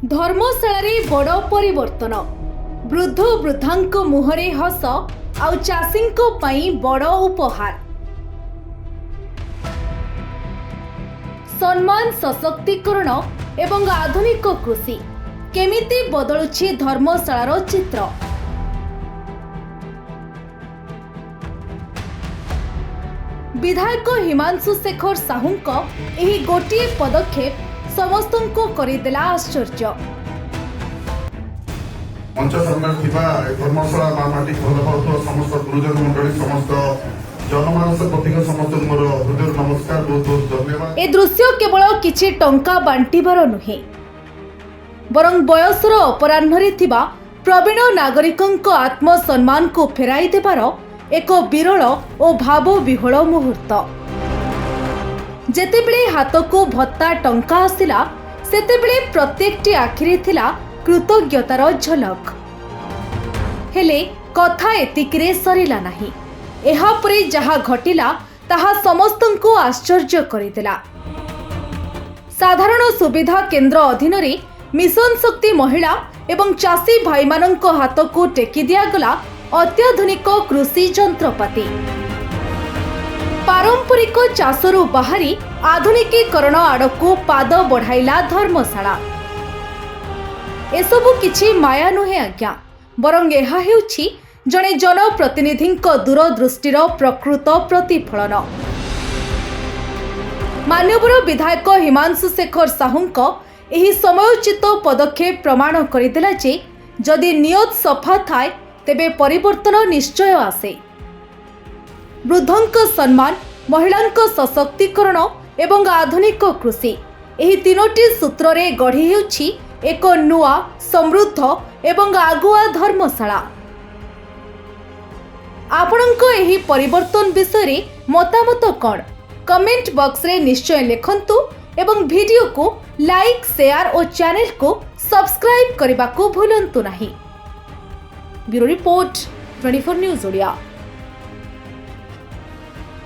धर्मशाला बड़ परिवर्तन वृद्ध वृद्धांक मुहरे हस आउ चाषींक पई बड़ उपहार। सम्मान सशक्तिकरण एवं आधुनिक कृषि केमिति बदलुछि धर्मशालार चित्र। विधायक हिमांशु शेखर साहूंक एही गोटिए पदक्षेप समस्तंको करिदेला आश्चर्य। मंच सरकार थिबा धर्मशाला माटी भल पाउथो समस्त गुरुजन मंडली समस्त जनमानस प्रतिक समस्त मोर हृदय नमस्कार बहुत बहुत धन्यवाद। ए दृश्य केवल किछि टंका बांटिबार नुहे बरं बयसर अपराह्नरे थिबा प्रवीण नागरिकंक आत्मसम्मान को फेराई देबार एक विरल और भाव विह्वल मुहूर्त। जेतेबेले हाथको भत्ता टंका आसिला सेतेबेले प्रत्येकटी आखिरे थिला कृतज्ञतार झलक। हेले कथा एतिकिरे सरिला नाही। एहा परे जहा घटिला ताहा समस्तंको आश्चर्य करिदेला। साधारण सुविधा केंद्र अधीन रे मिशन शक्ति महिला एवं चाषी भाई मानक हाथको टेकी दियागला अत्याधुनिक कृषि जंत्रपाति। पारंपरिक चाषरू बाहरी आधुनिकीकरण आड़कू पाद बढ़ाइला धर्मशाला। एसबु किछि माया नुहे आज्ञा बरं एहा हेउछि जणे जनप्रतिनिधिंक दूरदृष्टिर प्रकृत प्रतिफलन। मान्यवर विधायक हिमांशु शेखर साहूंक एही समयोचित पदक्षेप प्रमाण करिदेला जे जदि नियत सफा थाए तेबे परिवर्तन निश्चय आसे। वृद्धंक सम्मान, महिलांक सशक्तिकरण एवं आधुनिक कृषि एही तीनोटी सूत्र रे गढ़ी हेउछि एक नुआ समृद्ध एवं आगुआ धर्मशाला। आपणक एही परिवर्तन विषय रे मतामत कौन कमेंट बॉक्स रे निश्चय लिखंतु एवं वीडियो को लाइक शेयर और चैनल को सब्सक्राइब करने को भूलंतु नहीं। Bureau report 24 news Odia.